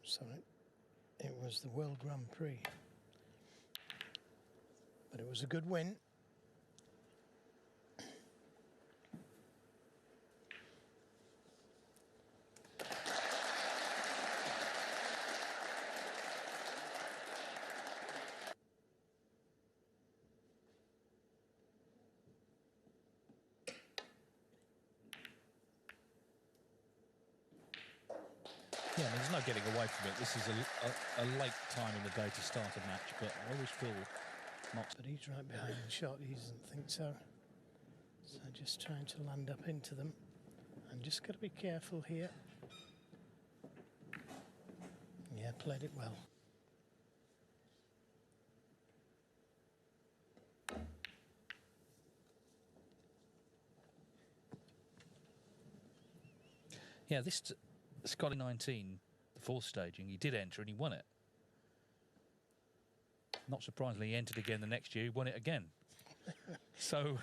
So it was the World Grand Prix. But it was a good win. Yeah, I mean, there's no getting away from it. This is a late time in the day to start a match, but I always feel not. But he's right behind the shot. He doesn't think so. So just trying to land up into them. And just got to be careful here. Yeah, played it well. Yeah, this Scotty 19, the fourth staging, he did enter and he won it. Not surprisingly, he entered again the next year, he won it again. So,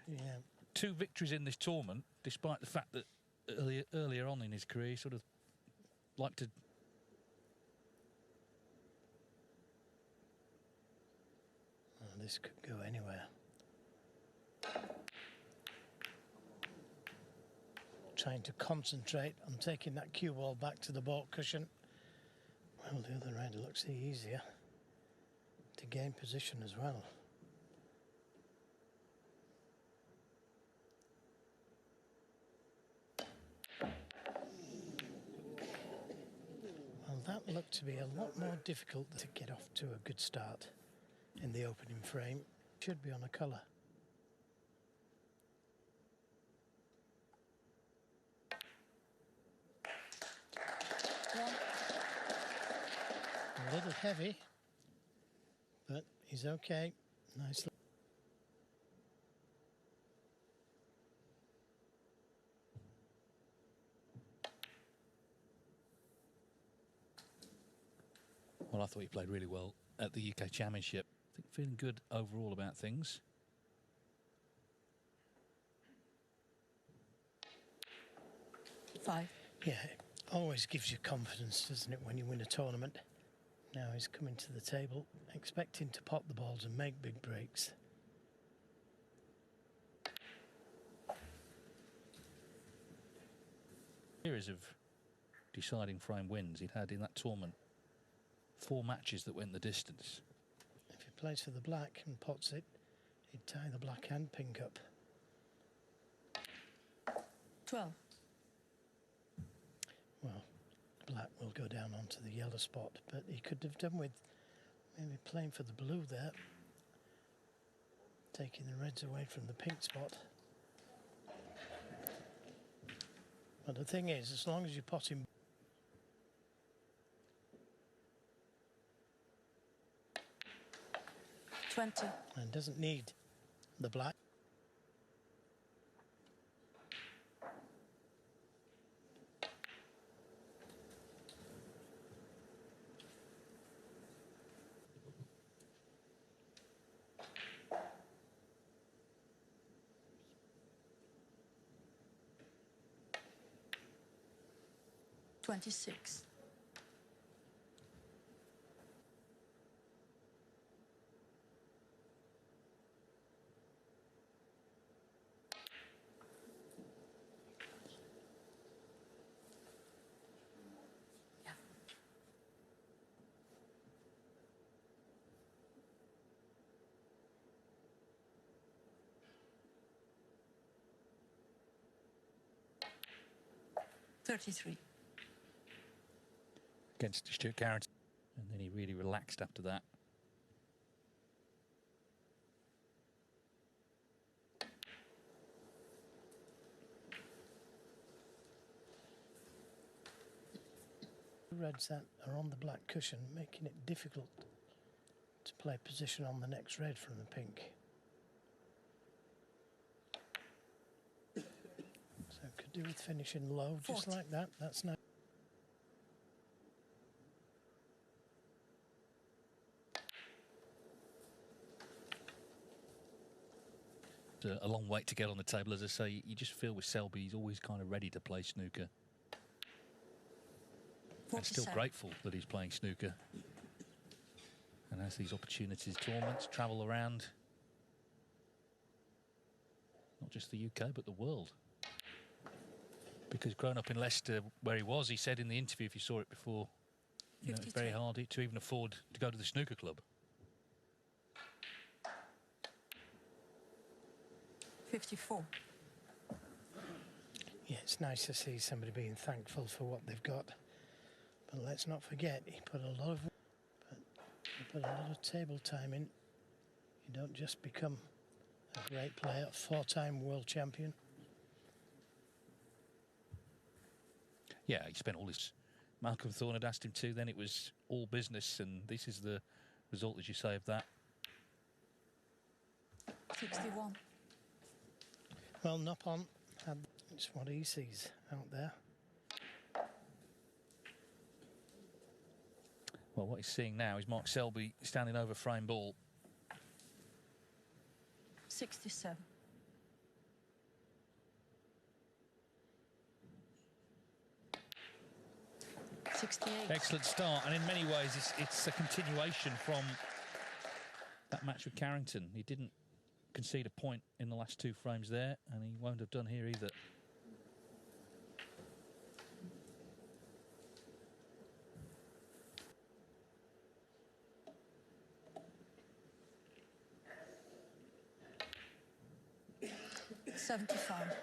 yeah, 2 victories in this tournament, despite the fact that earlier on in his career, he sort of liked to... Oh, this could go anywhere. Trying to concentrate on taking that cue ball back to the baulk cushion. Well, the other end looks easier to gain position as well. Well, that looked to be a lot more difficult to get off to a good start in the opening frame. Should be on a colour. A little heavy, but he's okay. Nicely. Well, I thought he played really well at the UK Championship. I think feeling good overall about things. Five. Yeah, it always gives you confidence, doesn't it, when you win a tournament? Now he's coming to the table, expecting to pop the balls and make big breaks. Series of deciding frame wins he'd had in that tournament. 4 matches that went the distance. If he plays for the black and pots it, he'd tie the black and pink up. 12. Well, black will go down onto the yellow spot, but he could have done with maybe playing for the blue there, taking the reds away from the pink spot. But the thing is, as long as you pot him... $20. And doesn't need the black. $26. Yeah. $33. Against Stuart Garrett. And then he really relaxed after that. The reds that are on the black cushion, making it difficult to play position on the next red from the pink. So could do with finishing low, just 40. like that. That's nice. A long wait to get on the table. As I say, you just feel with Selby, he's always kind of ready to play snooker. And still 47. grateful that he's playing snooker. And as these opportunities, tournaments travel around, not just the UK, but the world. Because growing up in Leicester, where he was, he said in the interview, if you saw it before, you know, it's very hard to even afford to go to the snooker club. 54. Yeah, it's nice to see somebody being thankful for what they've got. But let's not forget, he put a lot of table time in. You don't just become a great player, four-time world champion. Yeah, he spent all his... Malcolm Thorne had asked him to, then it was all business, and this is the result, as you say, of that. 61. Well, Noppon had... It's what he sees out there. Well, what he's seeing now is Mark Selby standing over frame ball. 67. Excellent start, and in many ways it's a continuation from that match with Carrington. He didn't concede a point in the last two frames there, and he won't have done here either. $75.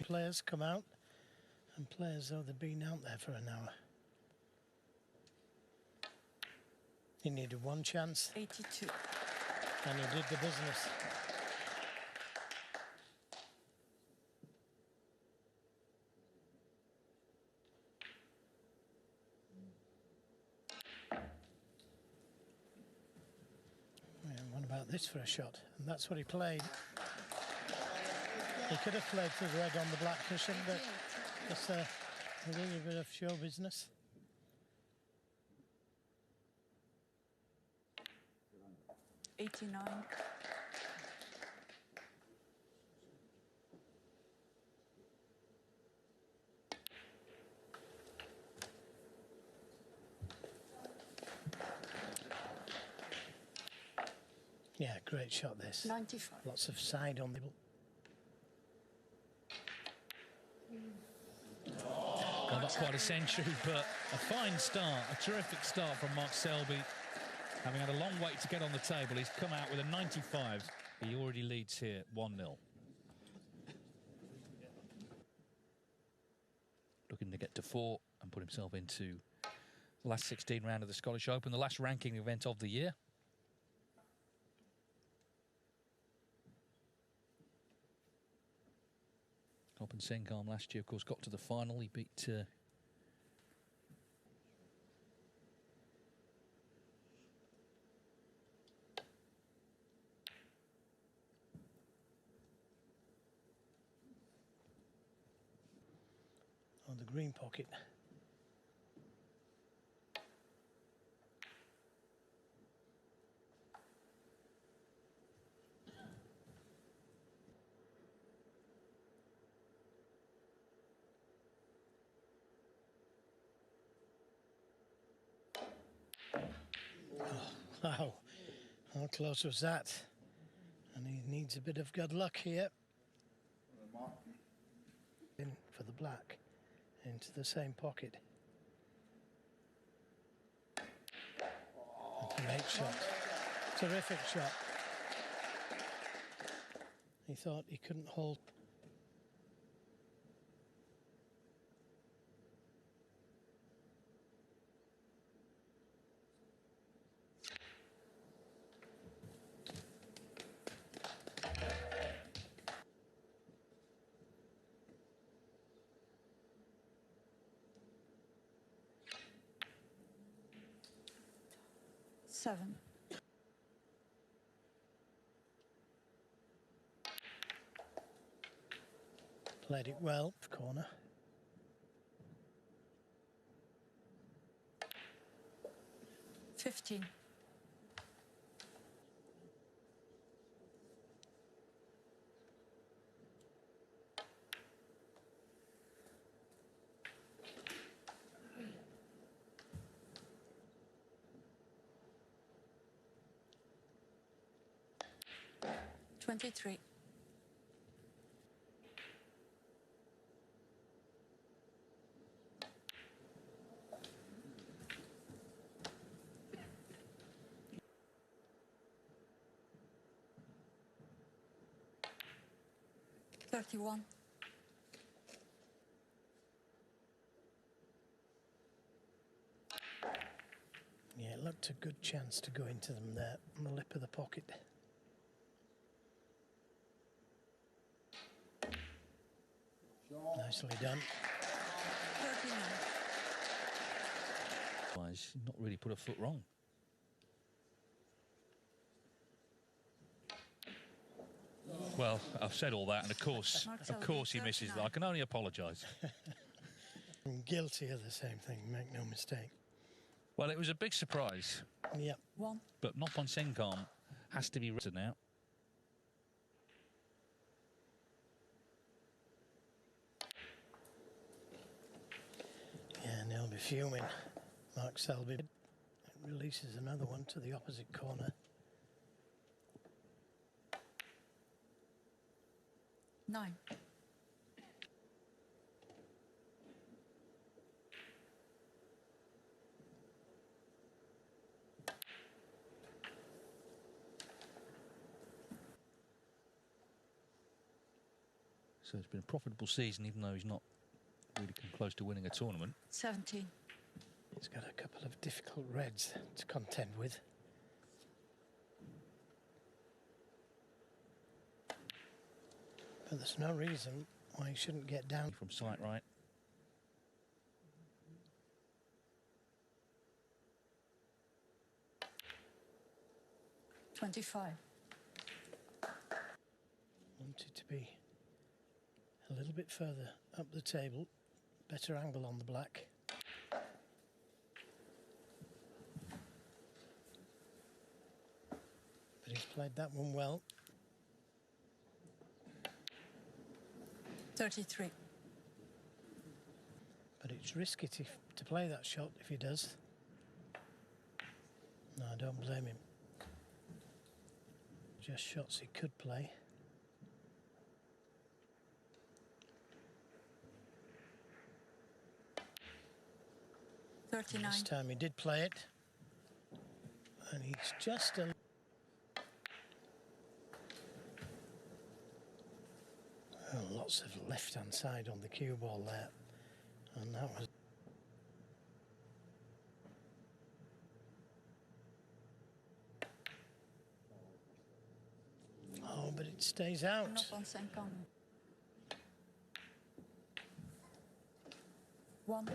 Players come out, and players, though they've been out there for an hour. He needed one chance. 82. And he did the business. And what about this for a shot? And that's what he played. He could have played the red on the black cushion, but it's a really bit of show business. $89. Yeah, great shot this. 95. Lots of side on the... Well, not quite a century, but a fine start, a terrific start from Mark Selby. Having had a long wait to get on the table, he's come out with a 95. He already leads here 1-0. Looking to get to 4 and put himself into the last 16 round of the Scottish Open, the last ranking event of the year. Noppon Saengkham last year, of course, got to the final. He beat on the green pocket. Wow, how close was that? And he needs a bit of good luck here. In for the black, into the same pocket. A great shot, terrific shot. He thought he couldn't hold. Seven. Played it well, corner. 15. $23. $31. Yeah, it looked a good chance to go into them there on the lip of the pocket. Nicely done. 39. Otherwise, not really put a foot wrong. Well, I've said all that, and of course he misses. I can only apologise. I'm guilty of the same thing, make no mistake. Well, it was a big surprise. Yep. 1. But Noppon Saengkham has to be written out. Yeah, and he'll be fuming. Mark Selby releases another one to the opposite corner. 9. So it's been a profitable season, even though he's not really come close to winning a tournament. 17. He's got a couple of difficult reds to contend with. But there's no reason why he shouldn't get down. From sight right. $25. Wanted to be a little bit further up the table, better angle on the black. But he's played that one well. 33. But it's risky to play that shot if he does. No, I don't blame him. Just shots he could play. $39. This time he did play it. And he's just a... Oh, lots of left-hand side on the cue ball there. And that was... Oh, but it stays out. Noppon Saengkham. 1.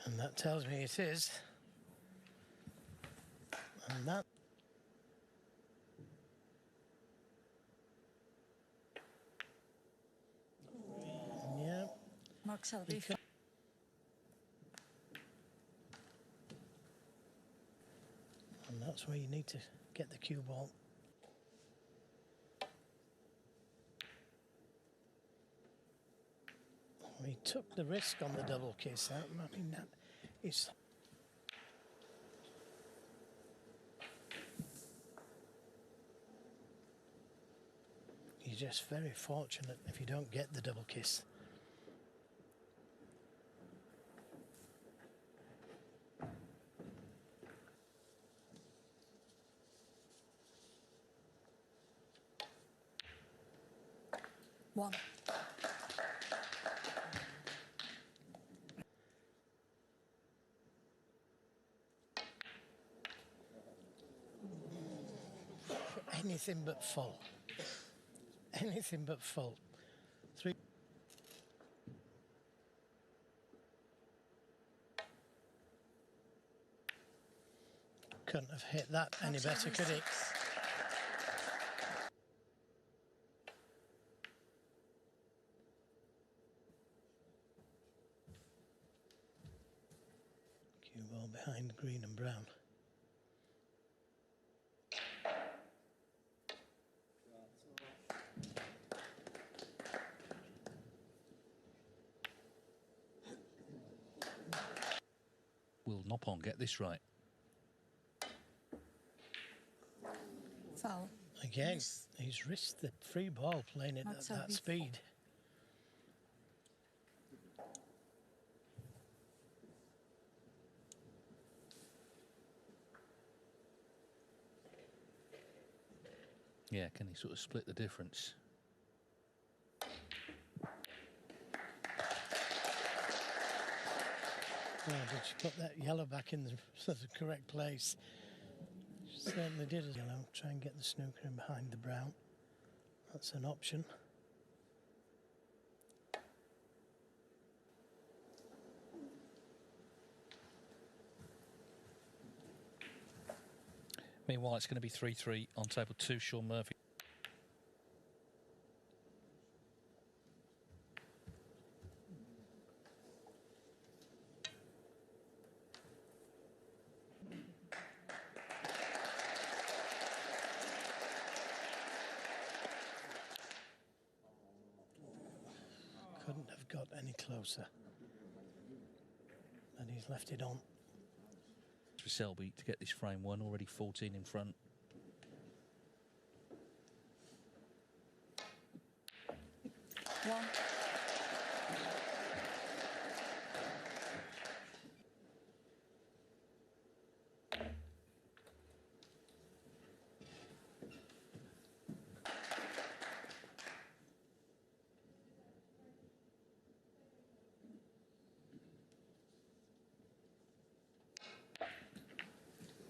And that tells me it is. And that... Yeah. Mark Selby. And that's where you need to get the cue ball. He took the risk on the double kiss. I mean, that is... You're just very fortunate if you don't get the double kiss. One. Anything but full. Anything but full. 3. Couldn't have hit that any better, could it? behind green and brown. Will Noppon get this right? Foul. Again, Miss. he's risked the free ball playing it Not at so that big. speed. Yeah, can he sort of split the difference? Oh, did she put that yellow back in the correct place? She certainly did as yellow. Try and get the snooker in behind the brown. That's an option. Meanwhile, it's going to be 3-3 on table 2, Sean Murphy. Couldn't have got any closer. And he's left it on. For Selby to get this frame one, already 14 in front. One.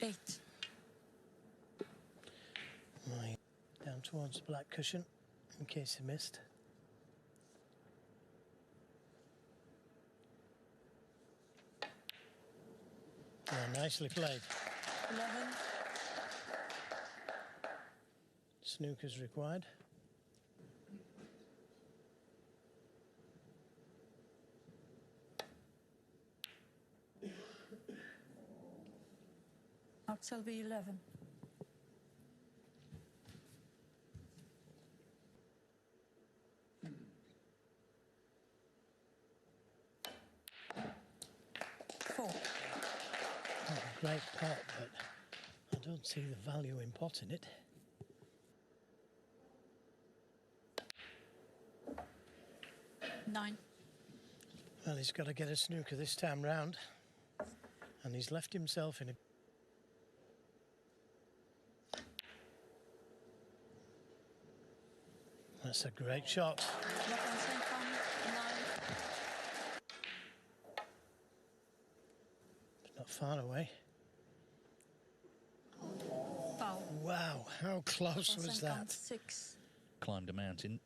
Eight. Right. Down towards the black cushion in case he missed. Yeah, nicely played. 11. Snooker's required. Out Selby 11. Four. Oh, a great pot, but I don't see the value in potting it. Nine. Well, he's got to get a snooker this time round. And he's left himself in a... That's a great shot. Noppon Saengkham 9. It's not far away. Foul. Wow, how close Noppon was Saengkham that? 6. Climbed a mountain.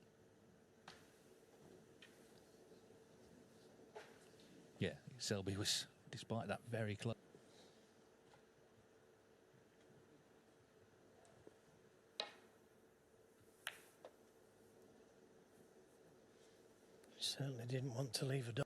Yeah, Selby was, despite that, very close. Certainly didn't want to leave a dot.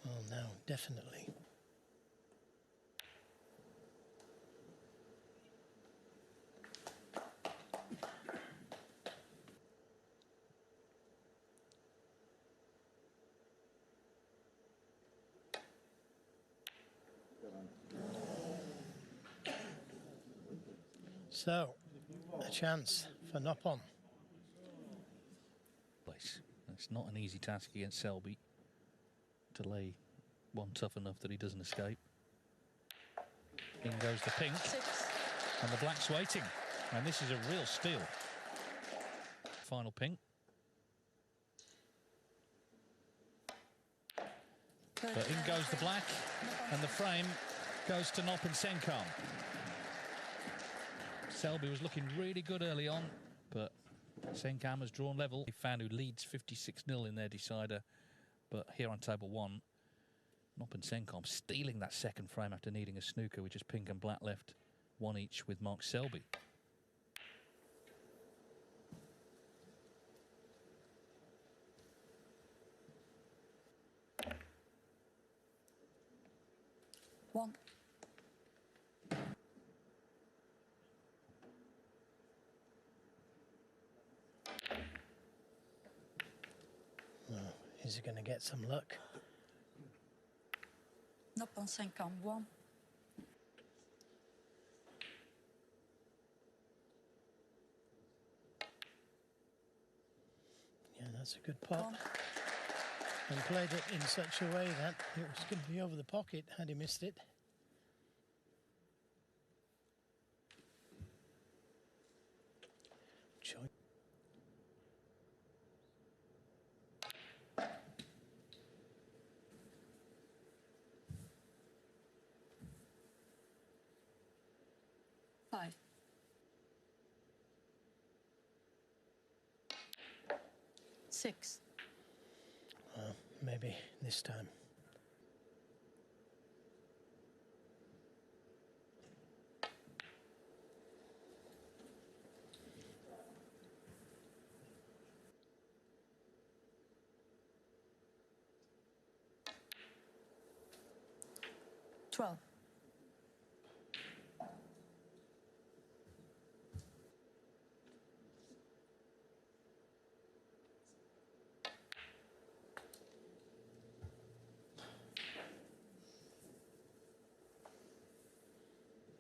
Well, now, definitely. So, a chance for Noppon. Place. It's not an easy task against Selby to lay one tough enough that he doesn't escape. In goes the pink, 6. and the black's waiting. And this is a real steal. Final pink. But in goes the black, and the frame goes to Noppon Saengkham. Selby was looking really good early on, but Saengkham has drawn level. He found who leads 56-0 in their decider, but here on table one, Noppon Saengkham stealing that second frame after needing a snooker, which is pink and black left, one each with Mark Selby. One. Oh, is he going to get some luck? Noppon Saengkham 1. Yeah, that's a good pot. 1. And played it in such a way that it was going to be over the pocket had he missed it. Choice. Five. 6. Well, maybe this time. Twelve.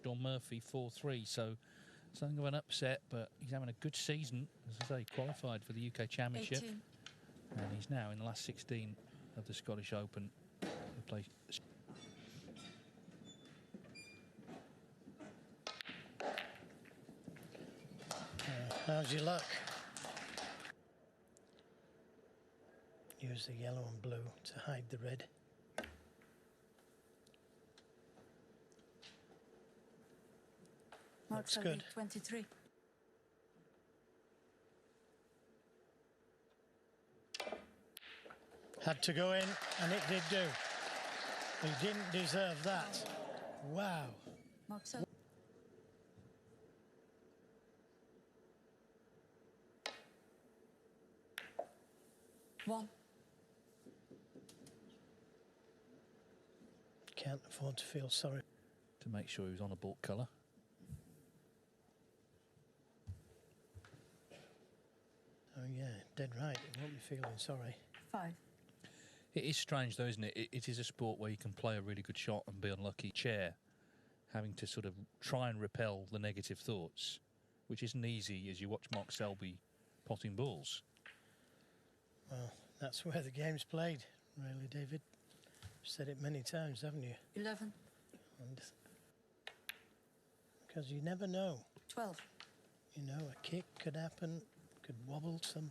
John Murphy 4-3, so something of an upset, but he's having a good season. As I say, qualified for the UK Championship. 18. And he's now in the last 16 of the Scottish Open. He'll play. How's your luck? Use the yellow and blue to hide the red. Mark Looks Selby good. 23. Had to go in, and it did do. He didn't deserve that. Wow. Mark Selby. 1. Can't afford to feel sorry. To make sure he was on a baulk colour. Oh yeah, dead right. He won't be feeling sorry. 5. It is strange though, isn't it? It is a sport where you can play a really good shot and be unlucky. Chair, having to sort of try and repel the negative thoughts, which isn't easy as you watch Mark Selby potting balls. Well, that's where the game's played, really, David. You've said it many times, haven't you? 11. Because you never know. 12. You know, a kick could happen, could wobble some.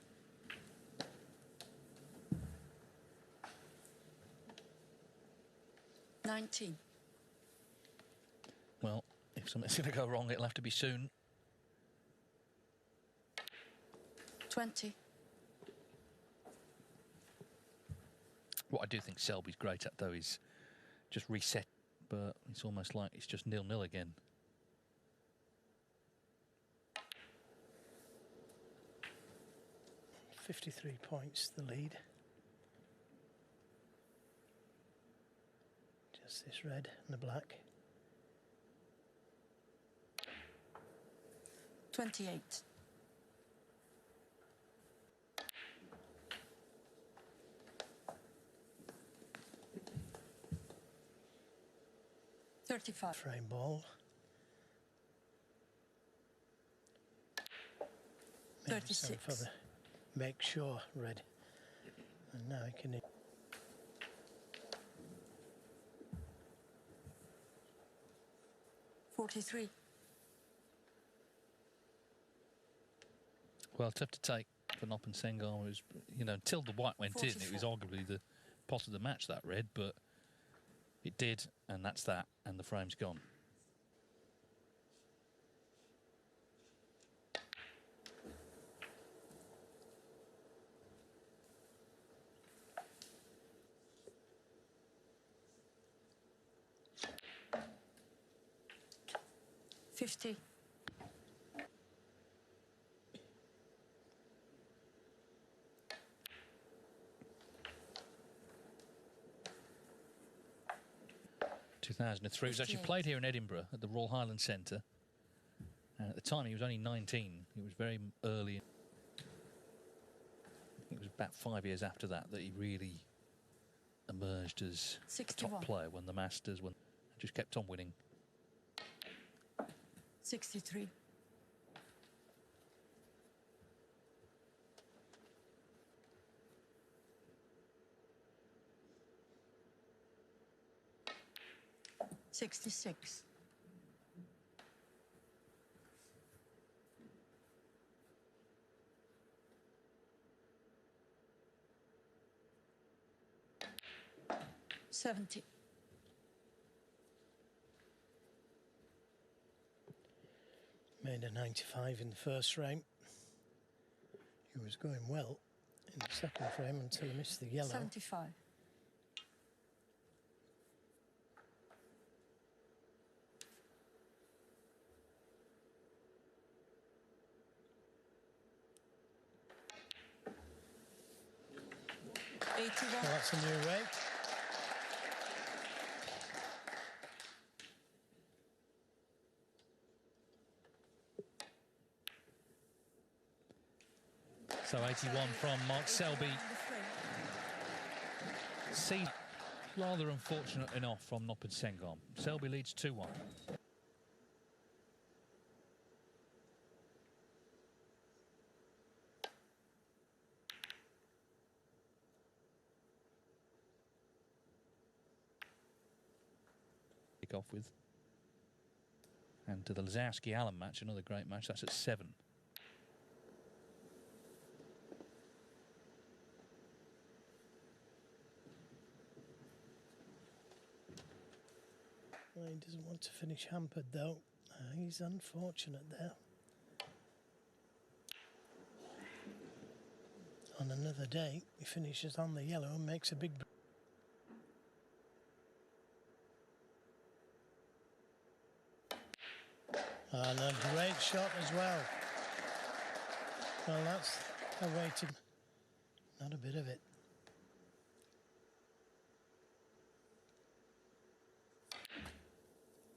$19. Well, if something's going to go wrong, it'll have to be soon. 20. What I do think Selby's great at, though, is just reset, but it's almost like it's just 0-0 again. $53 points, the lead. Just this red and the black. 28. $35. Frame ball. Maybe some 36. for the make sure red. And now he can. 43. Well, tough to take for Noppon Saengkham. It was, you know, until the white went 44. in, it was arguably the pot of the match, that red, but it did, and that's that, and the frame's gone. 50. He was actually played here in Edinburgh at the Royal Highland Centre. And at the time, he was only 19. He was very early. I think it was about 5 years after that that he really emerged as a 61. top player, won the Masters, just kept on winning. 63. $66. 70. Made a 95 in the first frame. He was going well in the second frame until he missed the yellow. 75. Well, that's a new rate. So 81 from Mark Selby. See, rather unfortunate enough from Noppon Saengkham. Selby leads 2-1. Kick off with. And to the Lazowski-Allen match, another great match. That's at 7. Well, he doesn't want to finish hampered, though. He's unfortunate there. On another day, he finishes on the yellow and makes a big... And a great shot as well. Well, that's a way to... Not a bit of it.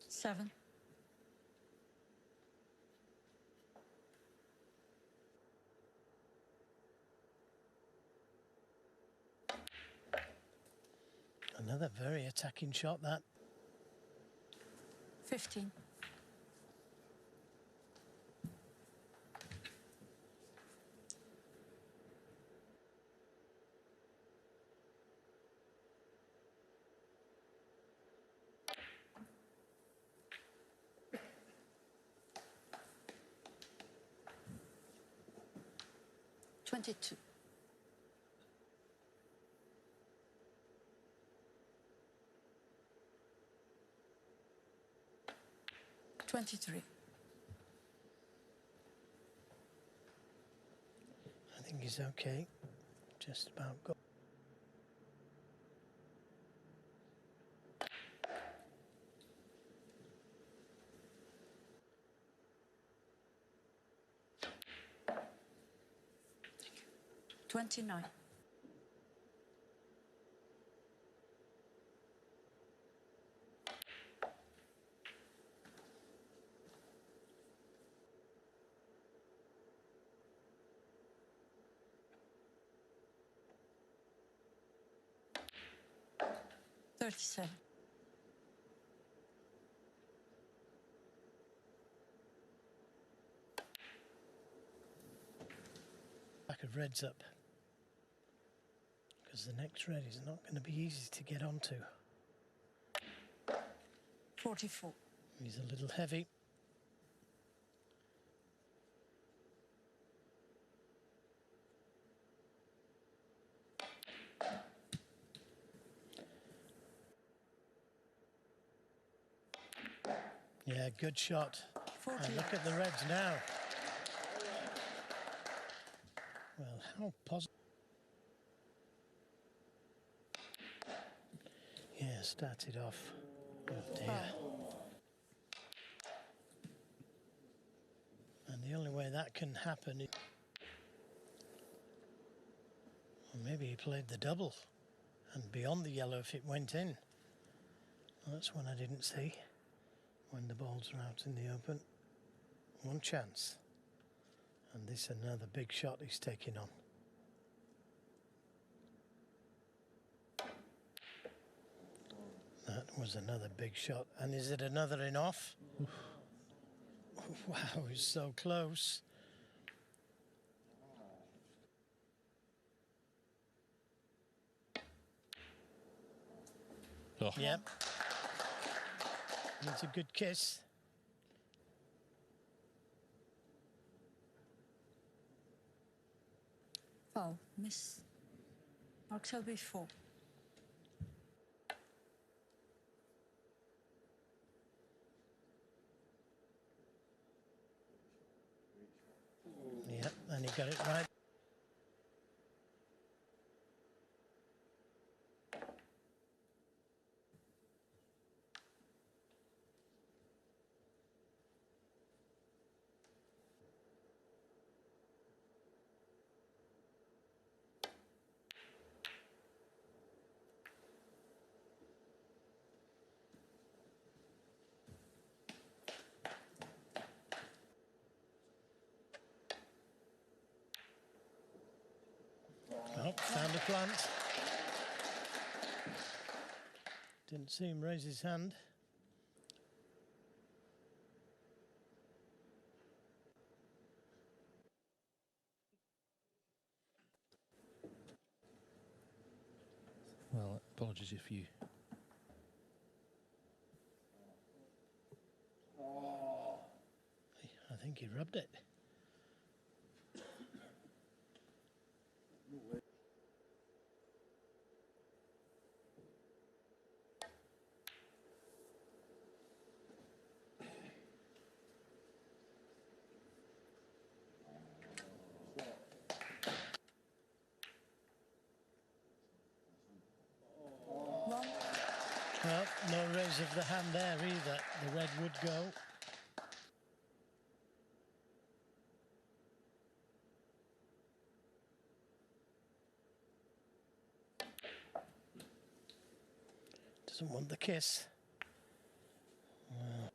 Seven. Another very attacking shot, that. 15. $22. $23. I think he's okay. Just about got. $29. $37. Back of red's up. Because the next red is not going to be easy to get onto. 44. He's a little heavy. Yeah, good shot. 40. And look at the reds now. Well, how positive. Yeah, started off. Oh dear. The only way that can happen is... Well, maybe he played the double and beyond the yellow if it went in. Well, that's one I didn't see when the balls are out in the open. One chance. And this another big shot he's taking on. That was another big shot. And is it another in off? Wow, he's so close. Oh. Yep. It's a good kiss. Foul. Miss. Mark Selby 4. Yep, and he got it right. Oh, found a plant. Didn't see him raise his hand. Well, apologies if you... I think he rubbed it. One. Well, no raise of the hand there either. The red would go. Doesn't want the kiss. Well.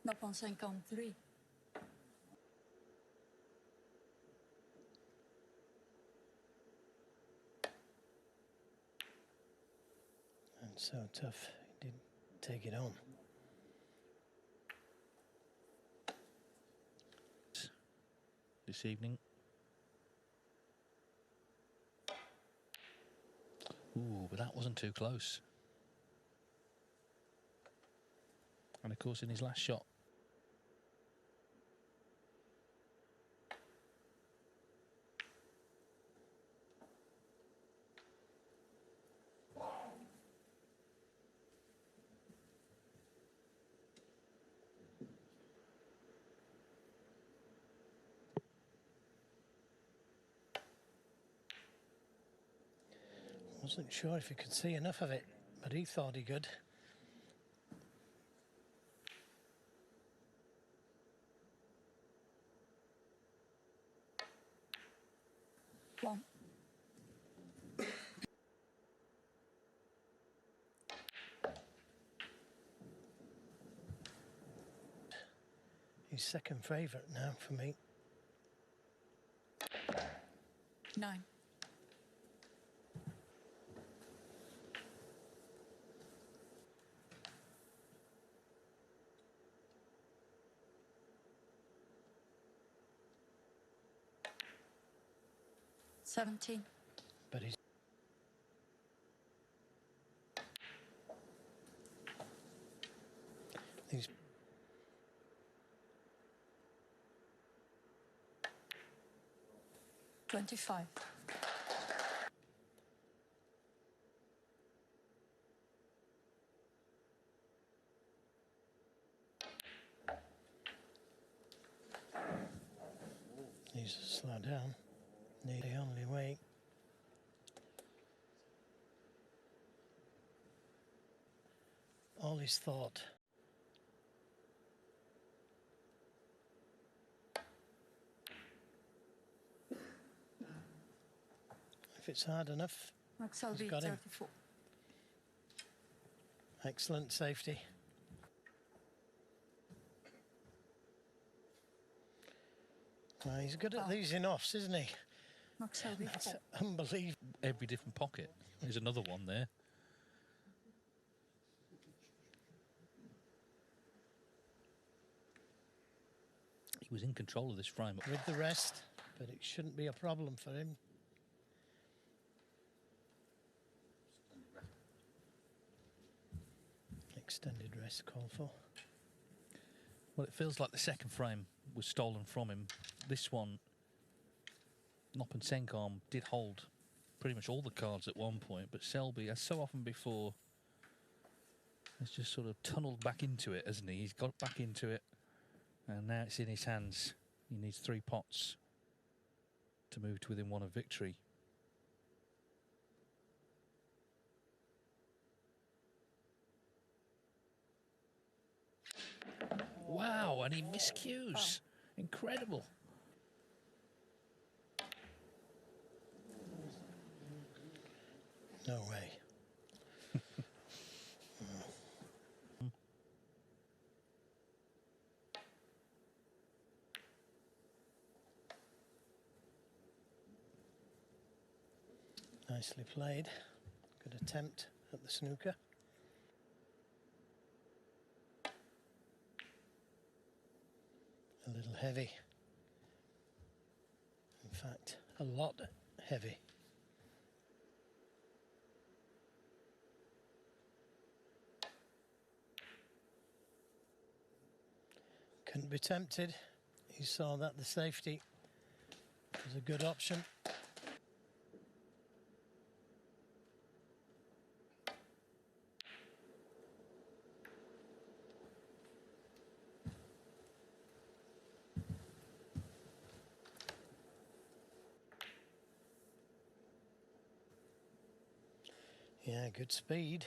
Noppon Saengkham 3. And so tough, he did take it on. This evening. Ooh, but that wasn't too close. And of course in his last shot. Wasn't sure if he could see enough of it, but he thought he could. One. His second favourite now for me. 9. $17. But he's 25. Needs to slow down. Need the only way. All his thought. If it's hard enough, Selby, he's got him. 34. Excellent safety. Well, he's good at these in-offs, isn't he? Selby, That's 4. unbelievable. Every different pocket. There's another one there. He was in control of this frame. With the rest, but it shouldn't be a problem for him. Extended rest call for. Well, it feels like the second frame was stolen from him. This one, Noppon Saengkham did hold pretty much all the cards at one point, but Selby, as so often before, has just sort of tunneled back into it, hasn't he? He's got back into it, and now it's in his hands. He needs 3 pots to move to within 1 of victory. Wow, and he miscues. Incredible. No way. Nicely played. Good attempt at the snooker. A little heavy. In fact, a lot heavy. Couldn't be tempted. He saw that the safety was a good option. Yeah, good speed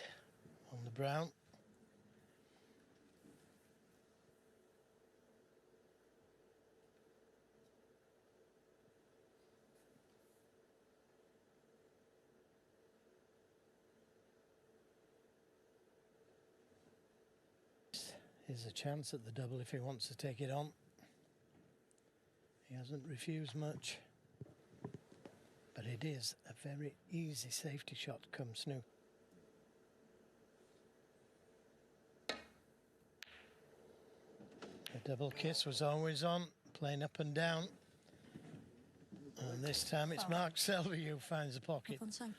on the brown. Here's a chance at the double if he wants to take it on. He hasn't refused much. But it is a very easy safety shot come snooker. The double kiss was always on, playing up and down. And this time it's Mark Selby who finds the pocket. Noppon Saengkham.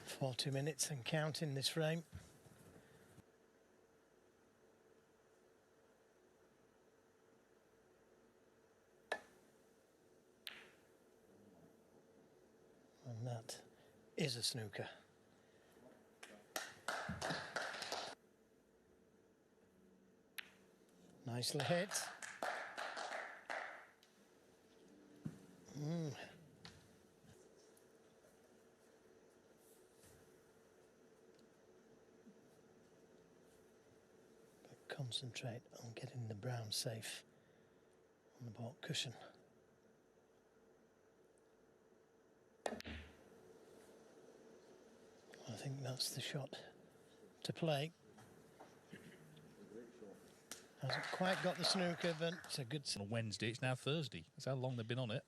"40 minutes and counting this frame. And that is a snooker. Nicely hit. But concentrate on getting the brown safe on the baulk cushion. I think that's the shot to play. Hasn't quite got the snooker, but it's a good... On Wednesday, it's now Thursday. That's how long they've been on it.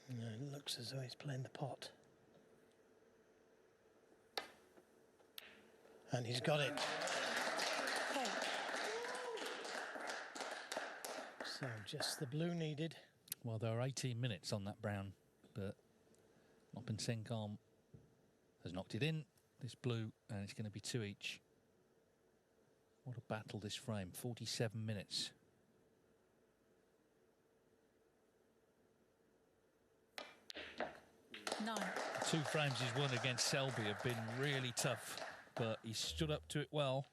It looks as though he's playing the pot. And he's got it. So just the blue needed. Well, there are 18 minutes on that brown, but Noppon Saengkham has knocked it in, this blue, and it's going to be 2 each. What a battle this frame, 47 minutes. Nine. The 2 frames he's won against Selby have been really tough, but he stood up to it well.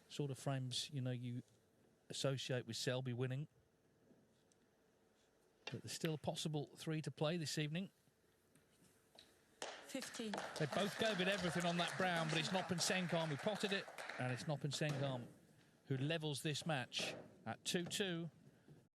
Sort of frames, you know, you associate with Selby winning. But there's still a possible 3 to play this evening. 15. They both go with everything on that brown, but it's Noppon Saengkham who potted it, and it's Noppon Saengkham who levels this match at 2-2.